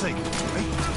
take it, right?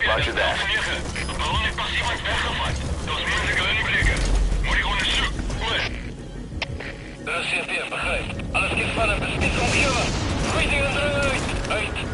Roger that. CFP begrijpt. Alles kind van hem, beschiet omgeven. Goeie dingen eruit. Uit.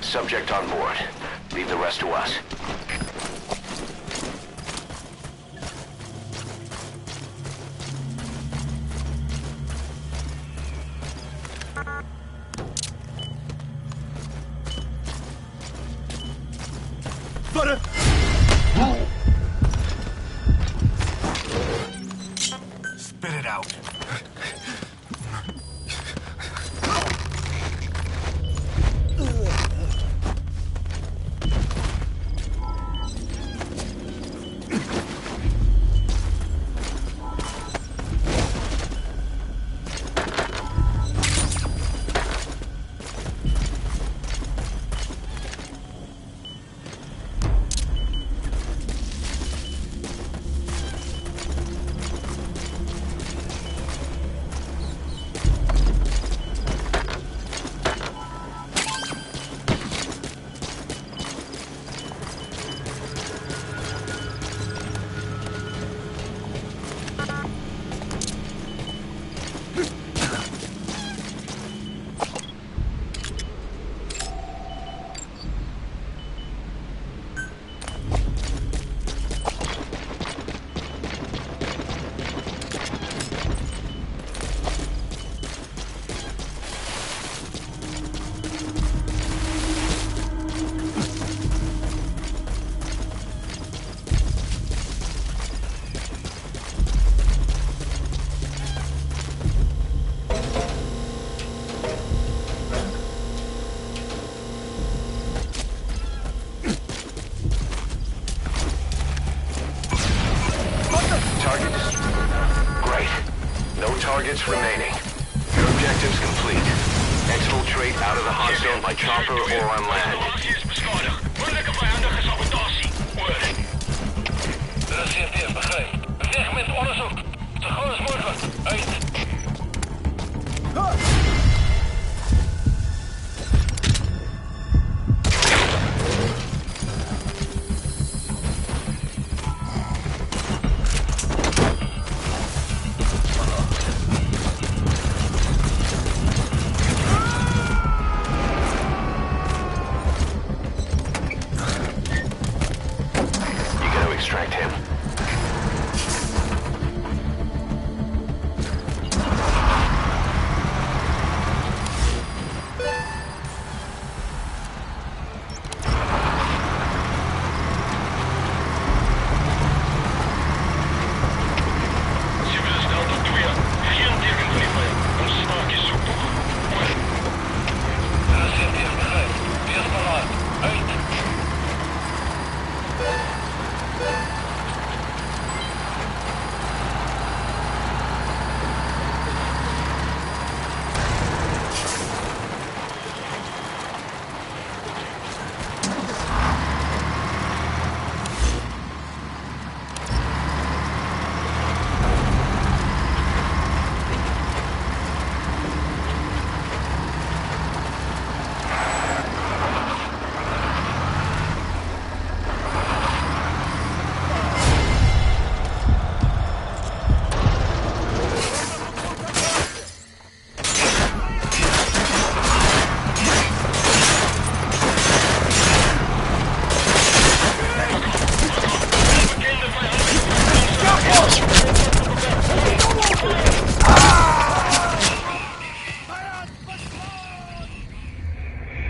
Subject on board. Leave the rest to us. Butter! Spit it out. Targets remaining. Your objective's complete. Exfiltrate out of the hot zone by chopper or on land. CFTF, begrijp. Zeg met onderzoek. Zo gauw als mogelijk. Uit. Extract him.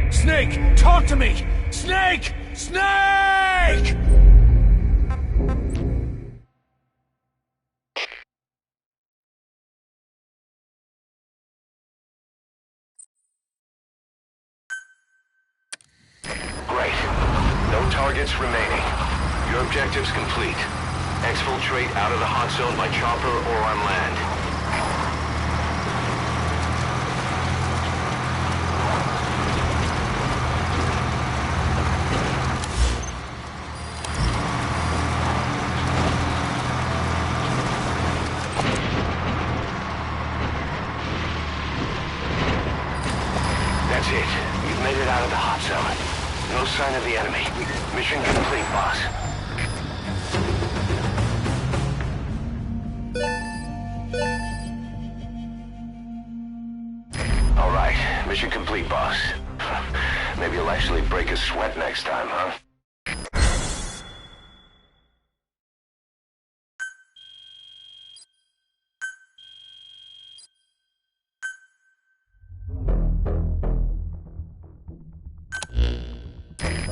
Snake! Talk to me! Snake! Snake! Great. No targets remaining. Your objective's complete. Exfiltrate out of the hot zone by chopper or on land. Mission complete, boss. All right, mission complete, boss. Maybe you'll actually break a sweat next time, huh?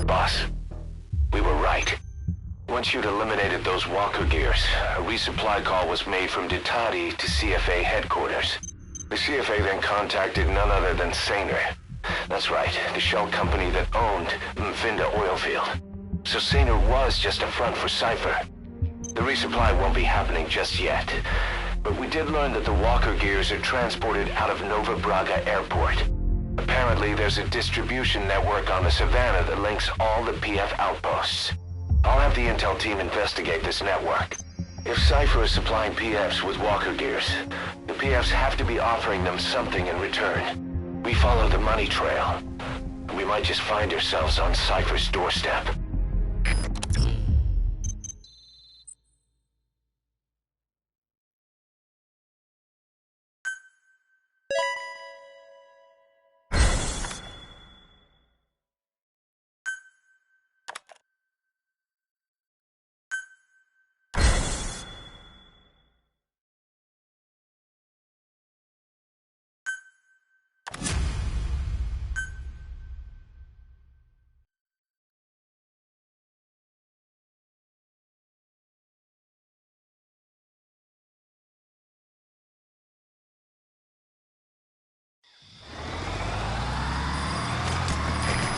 Boss, we were right. Once you'd eliminated those walker gears, a resupply call was made from Pa9e to CFA headquarters. The CFA then contacted none other than Pa9e. That's right, the shell company that owned Mfinda oil field. So Pa9e was just a front for Cypher. The resupply won't be happening just yet. But we did learn that the walker gears are transported out of Nova Braga Airport. Apparently, there's a distribution network on the Savannah that links all the PF outposts. I'll have the intel team investigate this network. If Cypher is supplying PFs with walker gears, the PFs have to be offering them something in return. We follow the money trail. We might just find ourselves on Cypher's doorstep.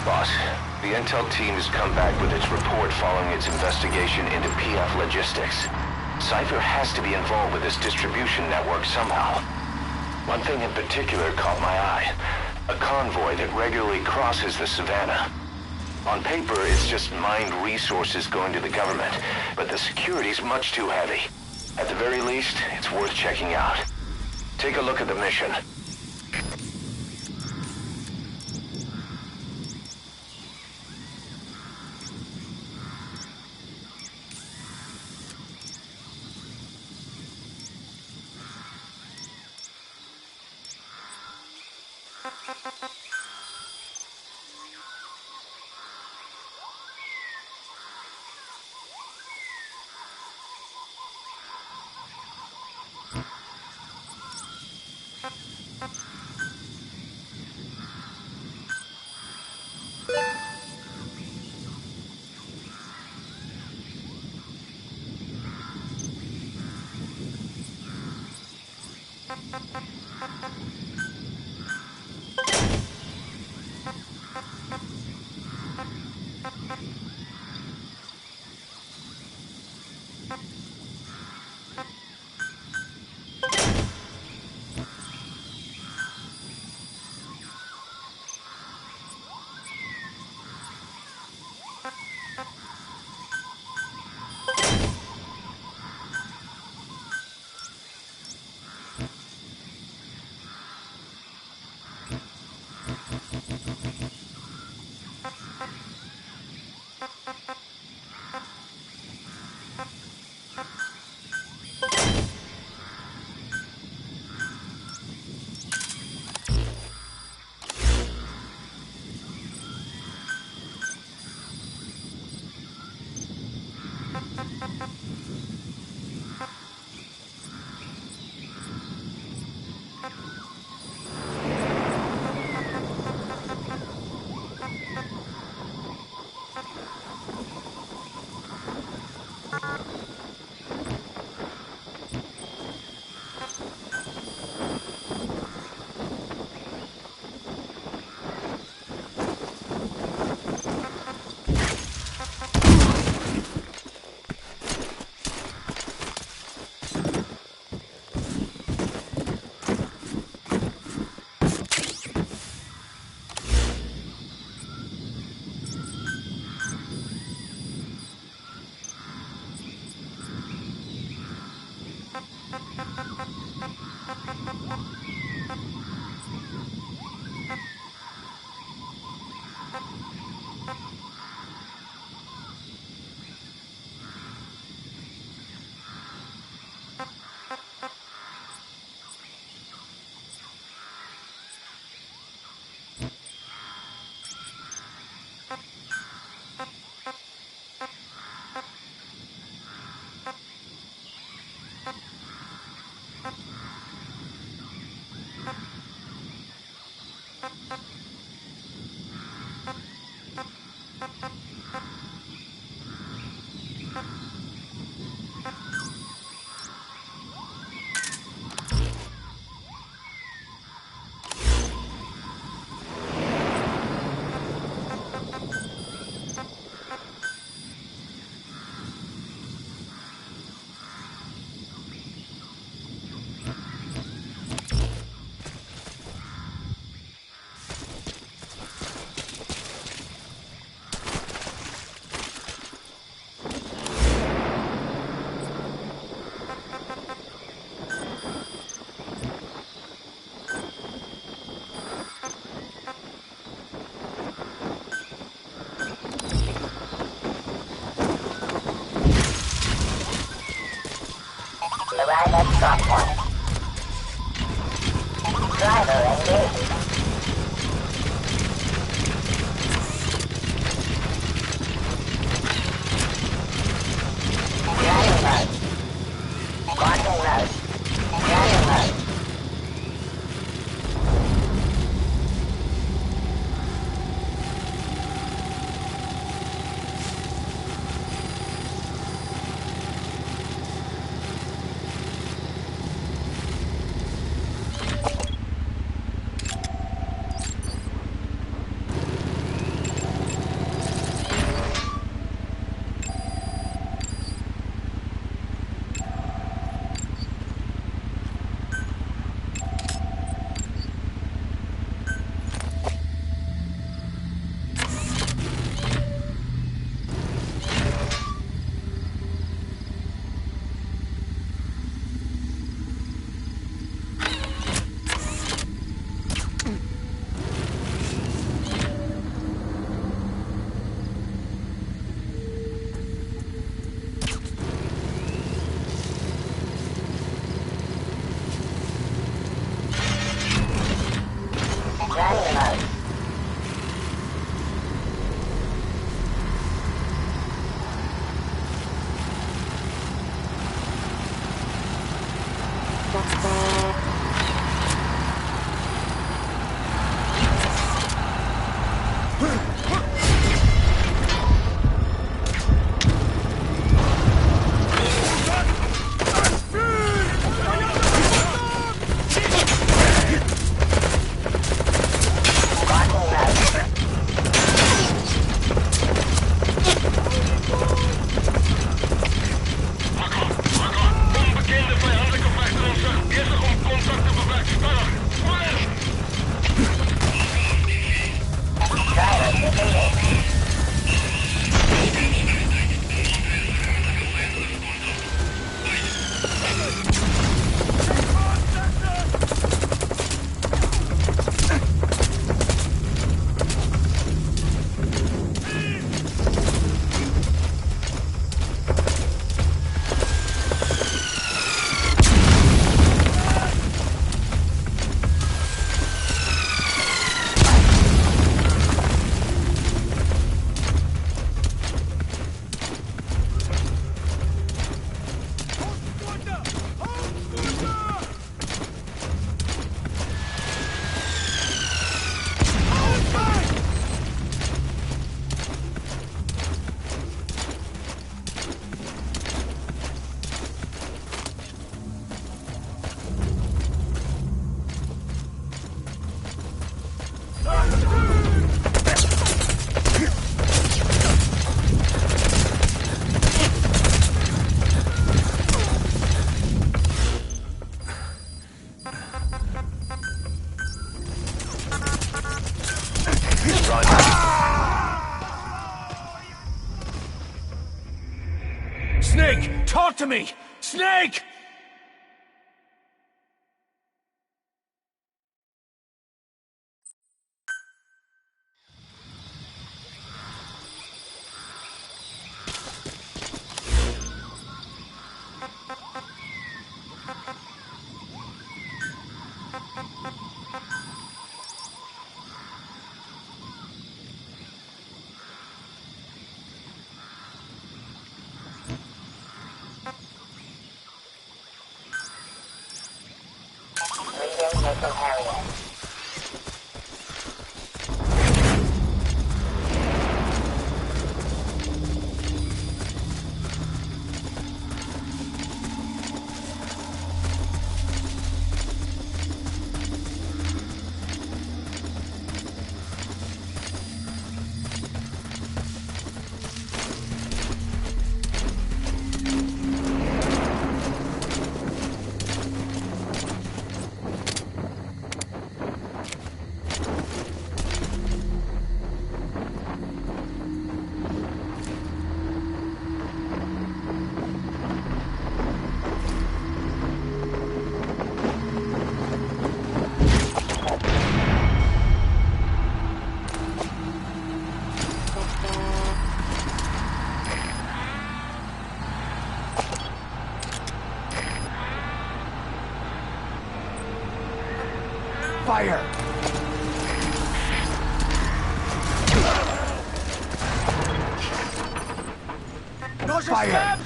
Boss, the intel team has come back with its report following its investigation into PF logistics. Cypher has to be involved with this distribution network somehow. One thing in particular caught my eye. A convoy that regularly crosses the Savannah. On paper, it's just mined resources going to the government, but the security's much too heavy. At the very least, it's worth checking out. Take a look at the mission. Arrive at stop point. Driver engaged. Driving mode. Launching mode. Driving mode. Driving mode. Onbekende vijandelijke gevechten ontzag. Bezig om contact te beperken. Spanner. Fire! Driver defeated. Snake, talk to me! Snake! Reading missile Harrier. Fire! Fire!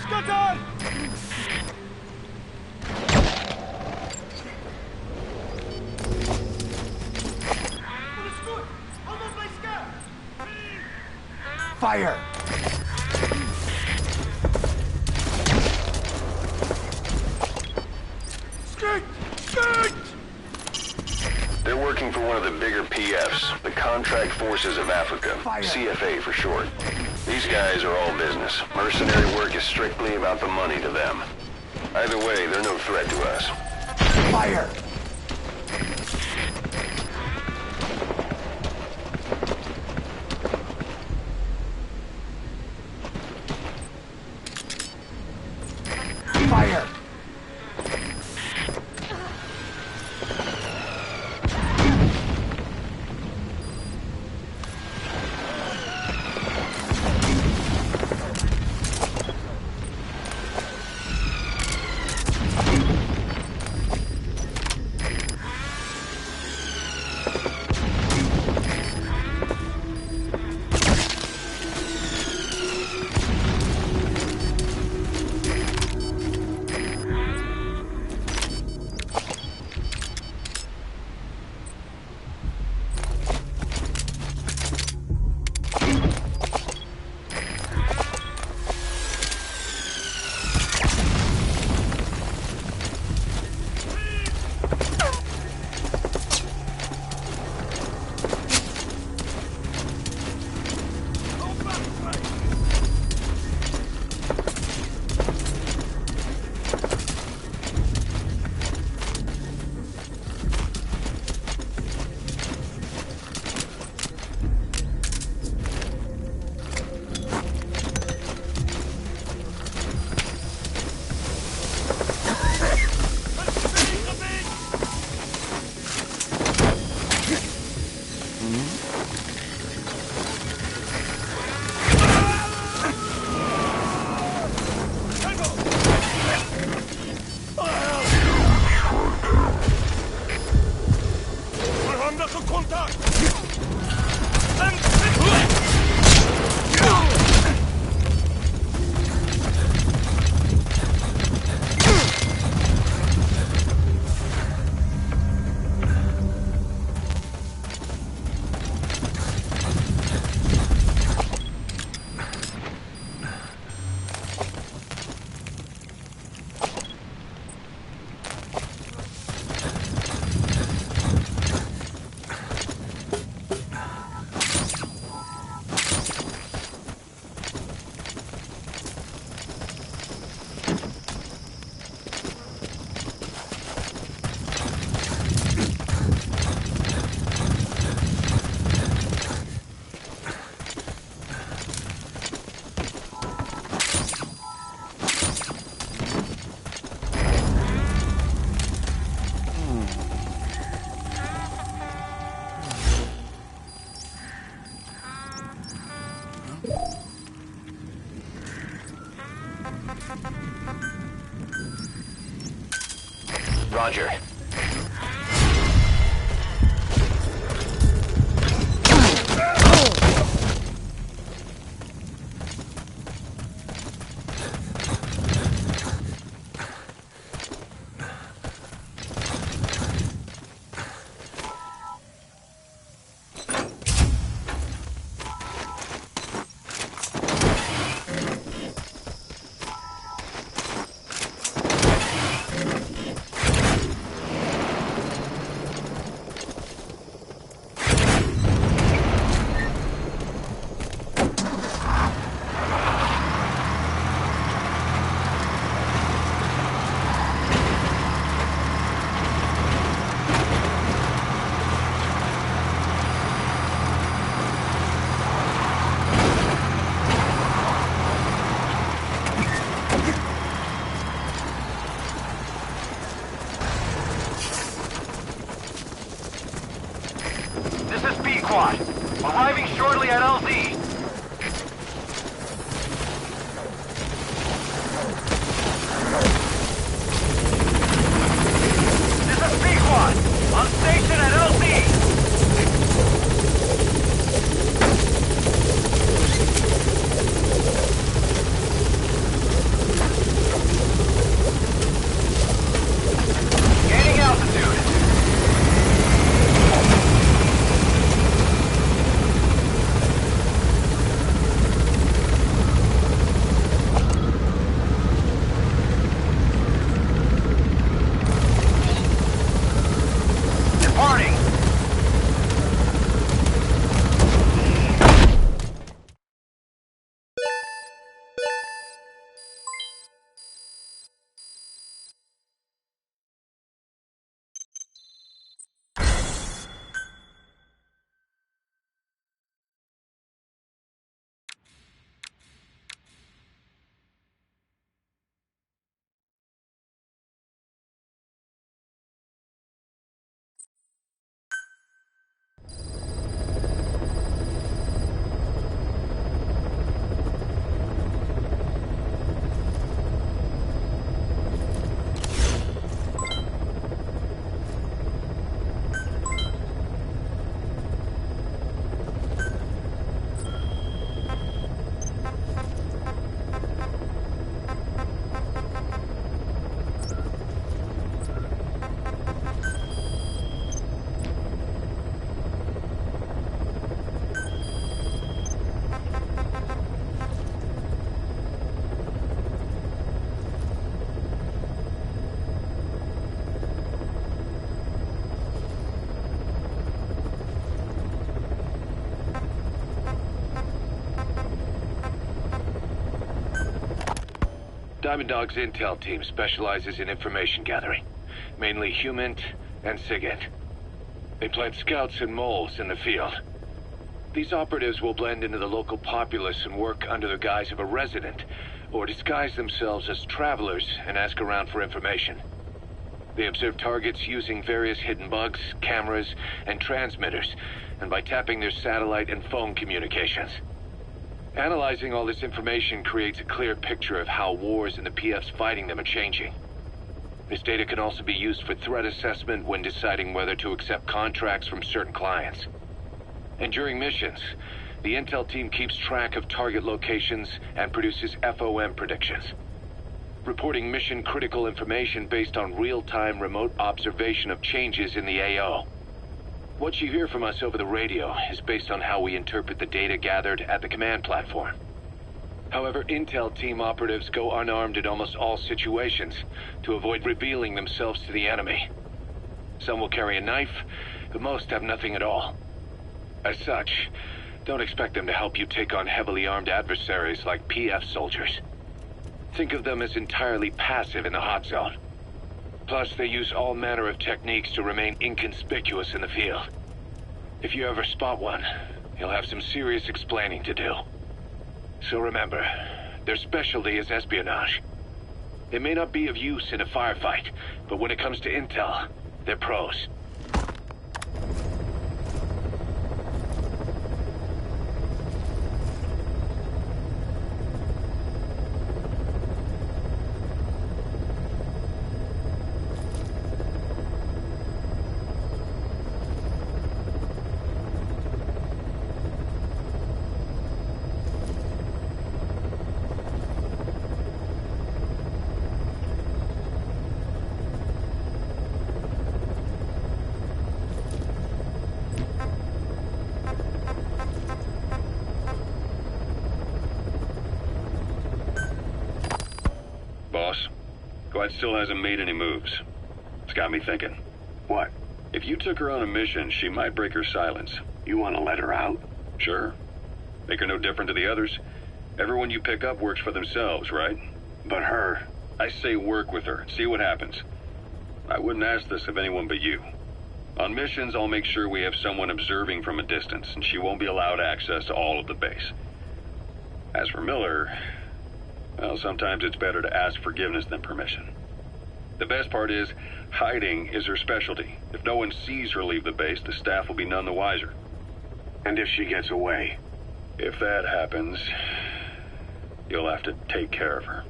Fire! They're working for one of the bigger PFs, the Contract Forces of Africa, CFA for short. These guys are all business. Mercenary work is strictly about the money to them. Either way, they're no threat to us. Fire! Fire! Roger. Arriving shortly at LZ. This is P-Quad. On station at LZ. Diamond Dog's intel team specializes in information gathering, mainly HUMINT and SIGINT. They plant scouts and moles in the field. These operatives will blend into the local populace and work under the guise of a resident, or disguise themselves as travelers and ask around for information. They observe targets using various hidden bugs, cameras, and transmitters, and by tapping their satellite and phone communications. Analyzing all this information creates a clear picture of how wars and the PFs fighting them are changing. This data can also be used for threat assessment when deciding whether to accept contracts from certain clients. And during missions, the intel team keeps track of target locations and produces FOM predictions, reporting mission-critical information based on real-time remote observation of changes in the AO. What you hear from us over the radio is based on how we interpret the data gathered at the command platform. However, intel team operatives go unarmed in almost all situations to avoid revealing themselves to the enemy. Some will carry a knife, but most have nothing at all. As such, don't expect them to help you take on heavily armed adversaries like PF soldiers. Think of them as entirely passive in the hot zone. Plus, they use all manner of techniques to remain inconspicuous in the field. If you ever spot one, you'll have some serious explaining to do. So remember, their specialty is espionage. They may not be of use in a firefight, but when it comes to intel, they're pros. Boss, Glad still hasn't made any moves. It's got me thinking. What? If you took her on a mission, she might break her silence. You want to let her out? Sure. Make her no different to the others. Everyone you pick up works for themselves, right? But her... I say work with her, see what happens. I wouldn't ask this of anyone but you. On missions, I'll make sure we have someone observing from a distance, and she won't be allowed access to all of the base. As for Miller, well, sometimes it's better to ask forgiveness than permission. The best part is, hiding is her specialty. If no one sees her leave the base, the staff will be none the wiser. And if she gets away? If that happens, you'll have to take care of her.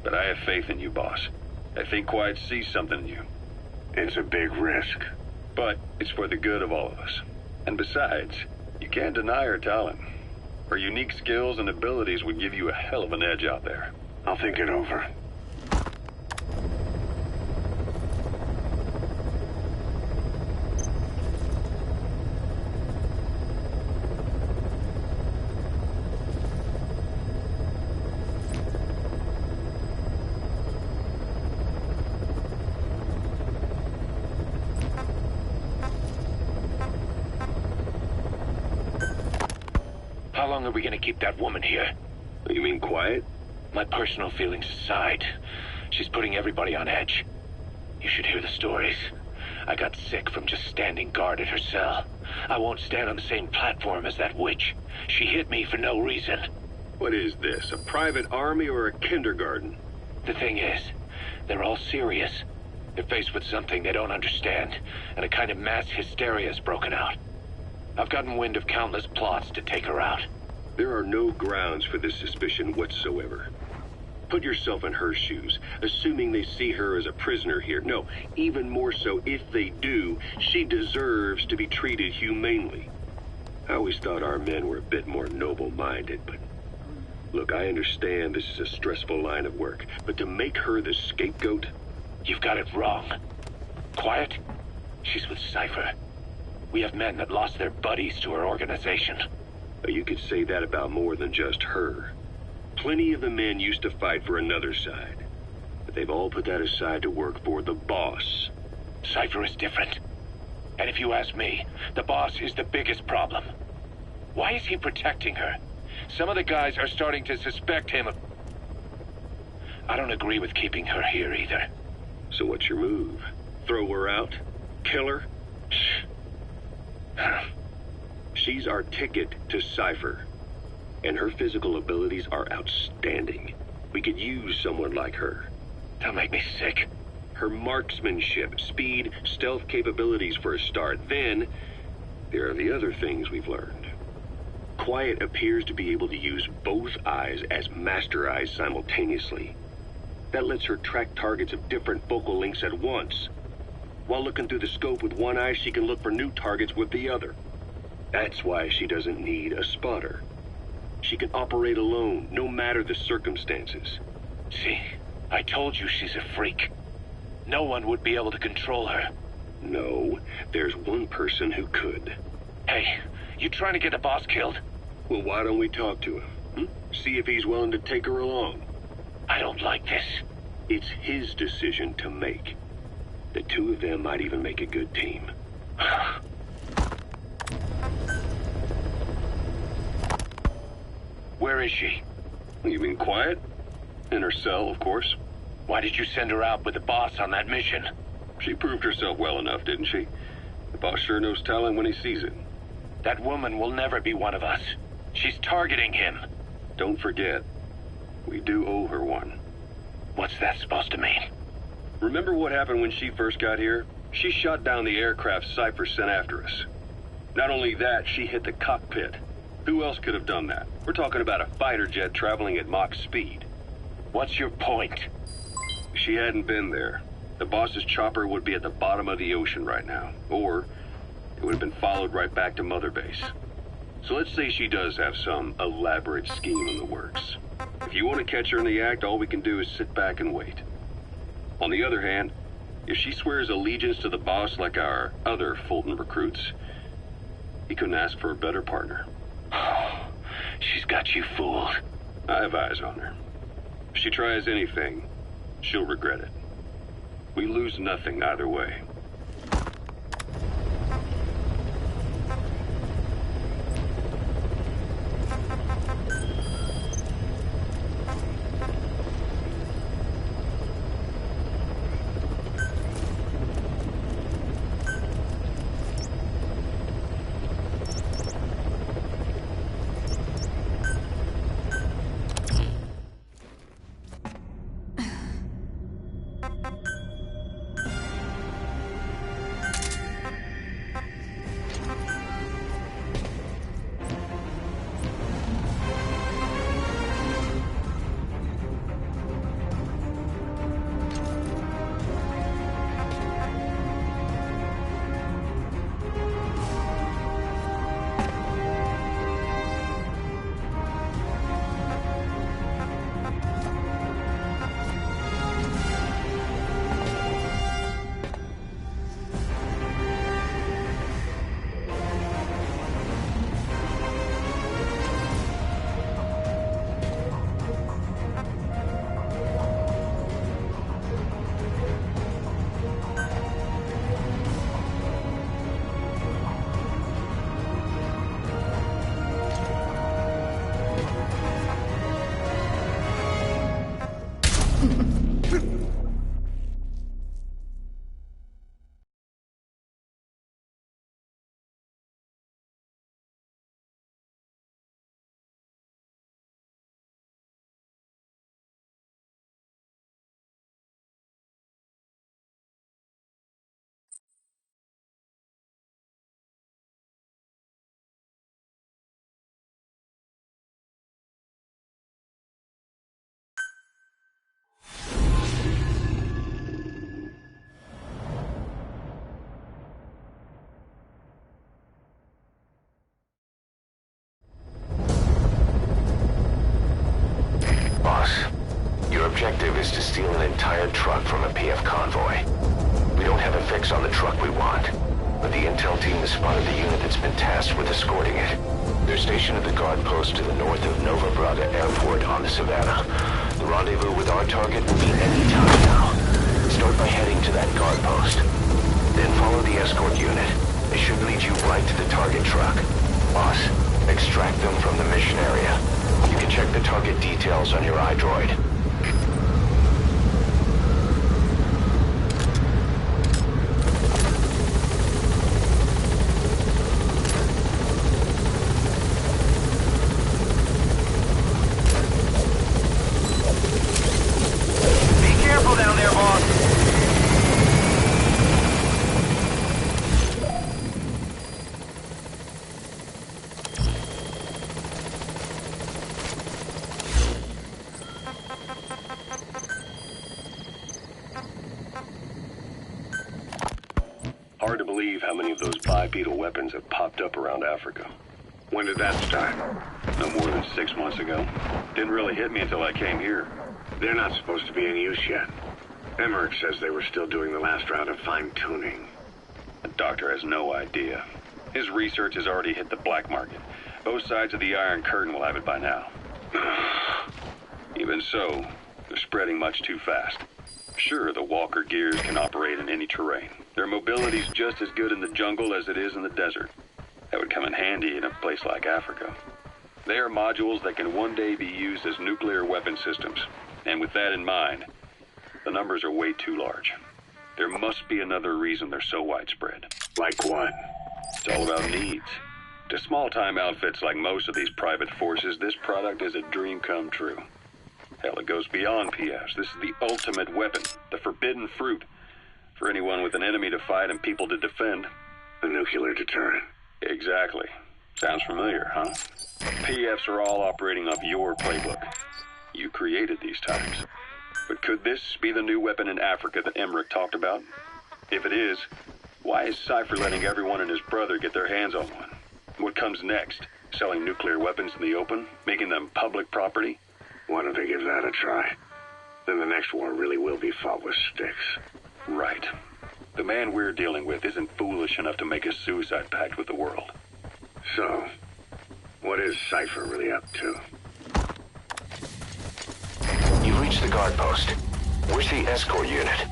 But I have faith in you, boss. I think Quiet sees something in you. It's a big risk. But it's for the good of all of us. And besides, you can't deny her talent. Her unique skills and abilities would give you a hell of an edge out there. I'll think it over. How long are we gonna keep that woman here? You mean Quiet? My personal feelings aside, she's putting everybody on edge. You should hear the stories. I got sick from just standing guard at her cell. I won't stand on the same platform as that witch. She hit me for no reason. What is this, a private army or a kindergarten? The thing is, they're all serious. They're faced with something they don't understand, and a kind of mass hysteria has broken out. I've gotten wind of countless plots to take her out. There are no grounds for this suspicion whatsoever. Put yourself in her shoes, assuming they see her as a prisoner here. No, even more so, if they do, she deserves to be treated humanely. I always thought our men were a bit more noble-minded, but... Look, I understand this is a stressful line of work, but to make her the scapegoat... You've got it wrong. Quiet? She's with Cypher. We have men that lost their buddies to her organization. You could say that about more than just her. Plenty of the men used to fight for another side, but they've all put that aside to work for the boss. Cypher is different. And if you ask me, the boss is the biggest problem. Why is he protecting her? Some of the guys are starting to suspect him of... I don't agree with keeping her here either. So what's your move? Throw her out? Kill her? She's our ticket to Cypher, and her physical abilities are outstanding. We could use someone like her. That'll make me sick. Her marksmanship, speed, stealth capabilities for a start. Then, there are the other things we've learned. Quiet appears to be able to use both eyes as master eyes simultaneously. That lets her track targets of different focal lengths at once. While looking through the scope with one eye, she can look for new targets with the other. That's why she doesn't need a spotter. She can operate alone, no matter the circumstances. See, I told you she's a freak. No one would be able to control her. No, there's one person who could. Hey, you trying to get the boss killed? Well, why don't we talk to him? See if he's willing to take her along. I don't like this. It's his decision to make. The two of them might even make a good team. Where is she? You mean Quiet? In her cell, of course. Why did you send her out with the boss on that mission? She proved herself well enough, didn't she? The boss sure knows talent when he sees it. That woman will never be one of us. She's targeting him. Don't forget, we do owe her one. What's that supposed to mean? Remember what happened when she first got here? She shot down the aircraft Cypher sent after us. Not only that, she hit the cockpit. Who else could have done that? We're talking about a fighter jet traveling at Mach speed. What's your point? If she hadn't been there, the boss's chopper would be at the bottom of the ocean right now. Or it would have been followed right back to Mother Base. So let's say she does have some elaborate scheme in the works. If you want to catch her in the act, all we can do is sit back and wait. On the other hand, if she swears allegiance to the boss like our other Fulton recruits, he couldn't ask for a better partner. She's got you fooled. I have eyes on her. If she tries anything, she'll regret it. We lose nothing either way. objective is to steal an entire truck from a PF convoy. We don't have a fix on the truck we want, but the intel team has spotted the unit that's been tasked with escorting it. They're stationed at the guard post to the north of Nova Braga Airport on the Savannah. The rendezvous with our target will be any time now. Start by heading to that guard post. Then follow the escort unit. It should lead you right to the target truck. Boss, extract them from the mission area. You can check the target details on your iDroid. Hard to believe how many of those bipedal weapons have popped up around Africa. When did that start? No more than 6 months ago. Didn't really hit me until I came here. They're not supposed to be in use yet. Emmerich says they were still doing the last round of fine-tuning. The doctor has no idea. His research has already hit the black market. Both sides of the Iron Curtain will have it by now. Even so, they're spreading much too fast. Sure, the Walker gears can operate in any terrain. Their mobility's just as good in the jungle as it is in the desert. That would come in handy in a place like Africa. They are modules that can one day be used as nuclear weapon systems. And with that in mind, the numbers are way too large. There must be another reason they're so widespread. Like what? It's all about needs. To small-time outfits like most of these private forces, this product is a dream come true. Hell, it goes beyond PFs. This is the ultimate weapon, the forbidden fruit, for anyone with an enemy to fight and people to defend. A nuclear deterrent. Exactly. Sounds familiar, huh? PFs are all operating off your playbook. You created these times. But could this be the new weapon in Africa that Emmerich talked about? If it is, why is Cypher letting everyone and his brother get their hands on one? What comes next? Selling nuclear weapons in the open? Making them public property? Why don't they give that a try? Then the next war really will be fought with sticks. Right. The man we're dealing with isn't foolish enough to make a suicide pact with the world. So, what is Cypher really up to? You reached the guard post. Where's the escort unit?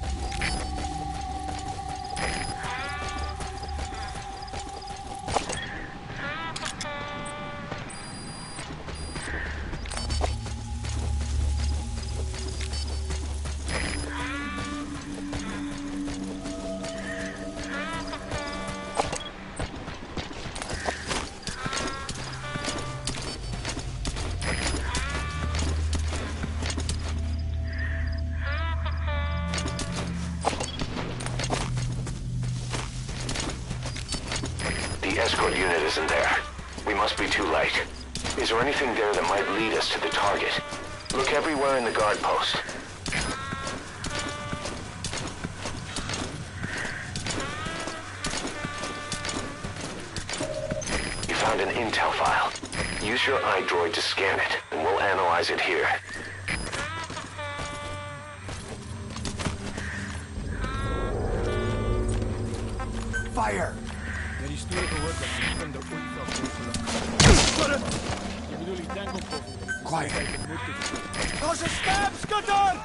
The escort unit isn't there. We must be too late. Is there anything there that might lead us to the target? Look everywhere in the guard post. You found an intel file. Use your iDroid to scan it, and we'll analyze it here. Fire! Quiet. There's a stab, Scudder!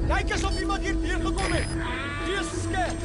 Kijk eens of iemand hier gekomen is. Hier is de scan.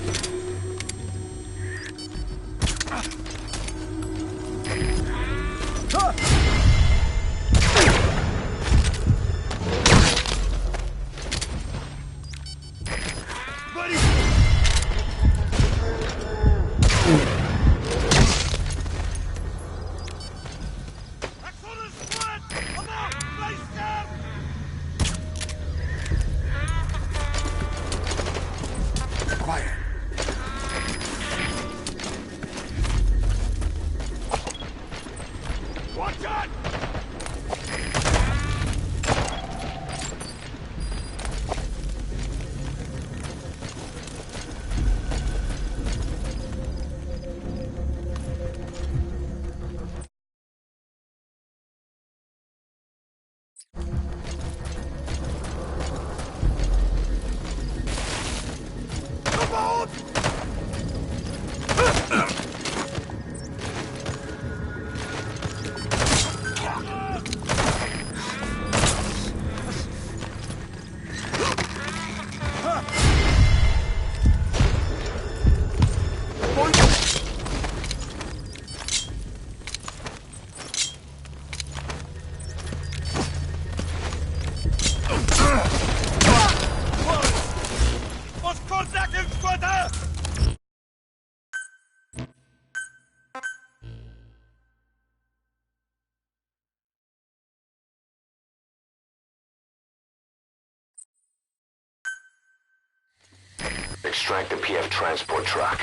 extract the PF transport truck.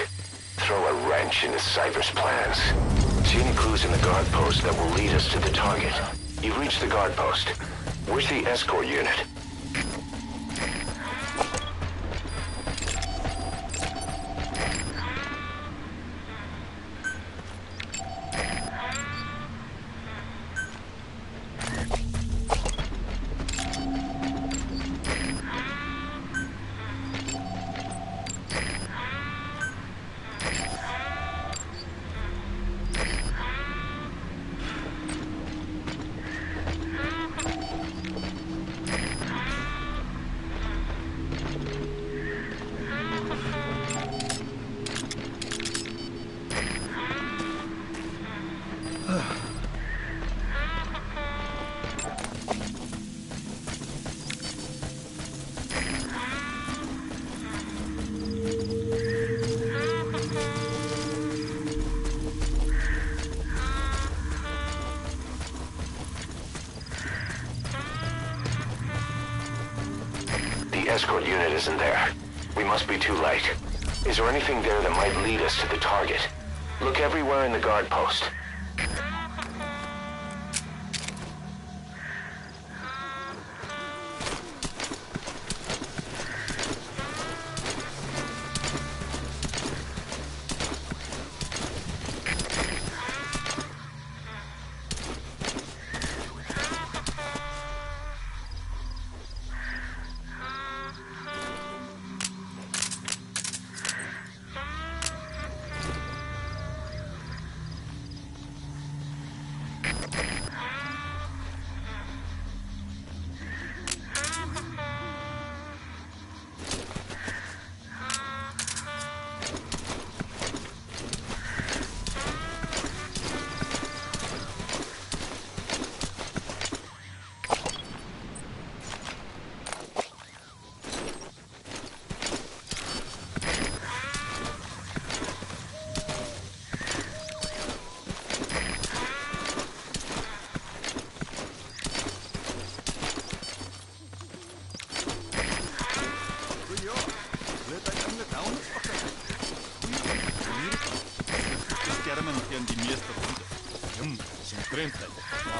Throw a wrench into Cypher's plans. See any clues in the guard post that will lead us to the target. You've reached the guard post. Where's the escort unit? The escort unit isn't there. We must be too late. Is there anything there that might lead us to the target? Look everywhere in the guard post.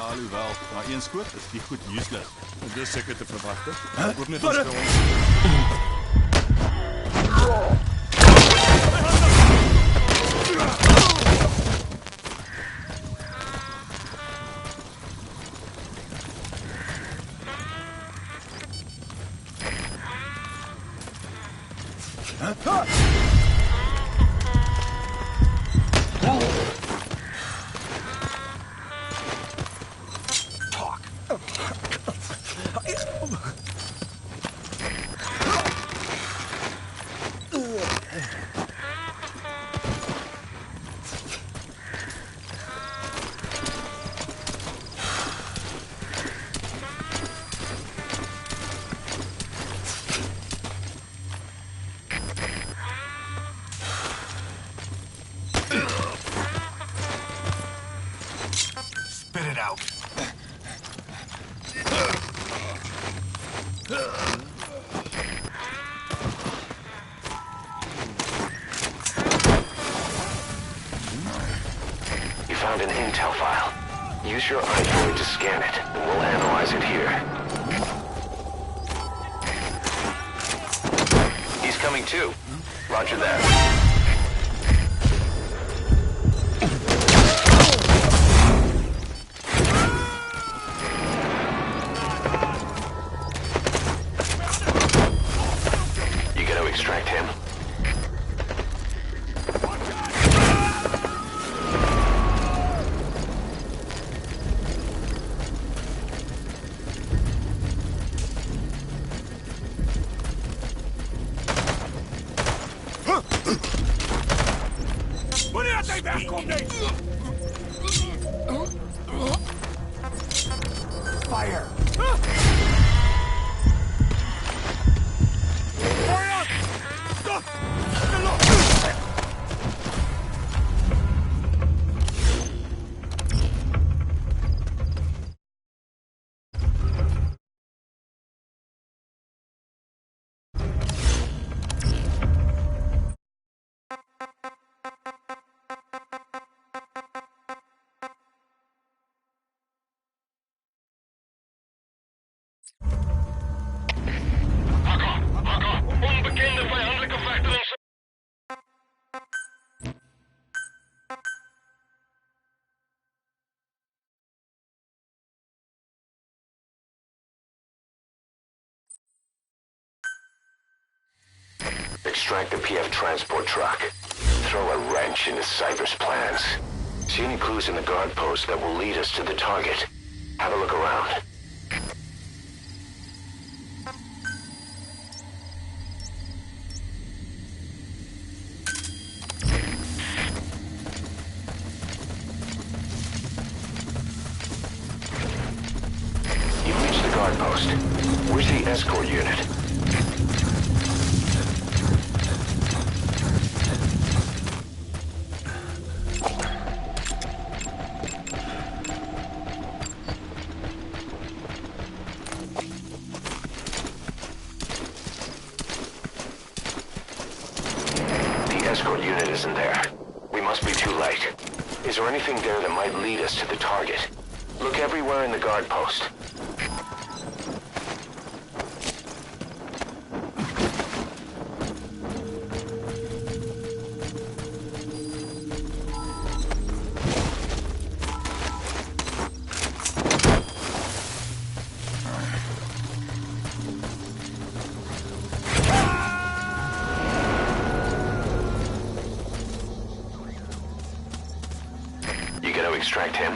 Alhoewel, na een skoot is die goed useless. Dis seker te verwag. Ook net ons Spit it out. You found an intel file. Use your iPhone to scan it, and we'll analyze it here. He's coming too. Roger that. Extract him. Wanneer hij wegkomt, nee! Fire! Bekende vijandelijke vechter in... Extract the PF transport truck. Throw a wrench into Cypher's plans. See any clues in the guard post that will lead us to the target. Have a look around. You've reached the guard post. Where's the escort unit? Escort unit isn't there. We must be too late. Is there anything there that might lead us to the target? Look everywhere in the guard post. You gonna extract him?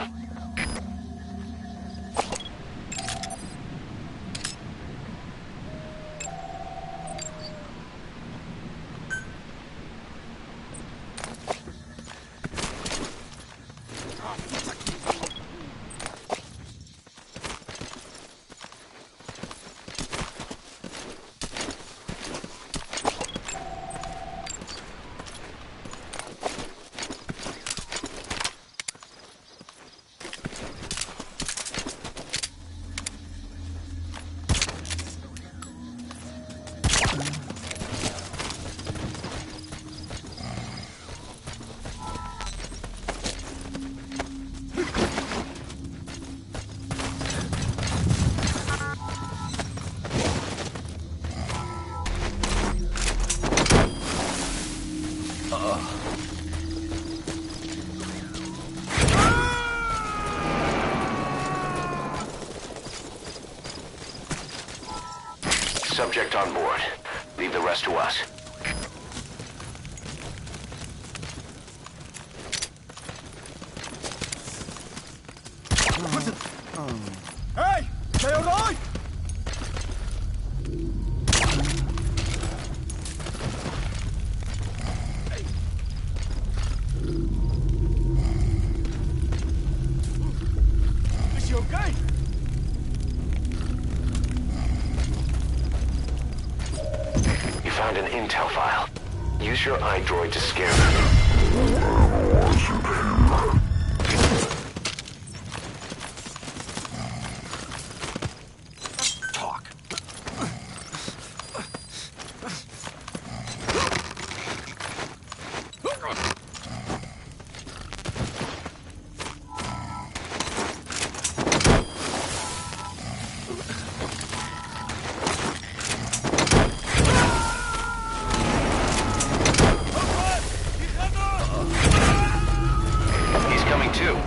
Subject on board. Leave the rest to us. Hey! Stay alright! Is he okay? You found an intel file. Use your iDroid to scare them. Talk. He's coming too.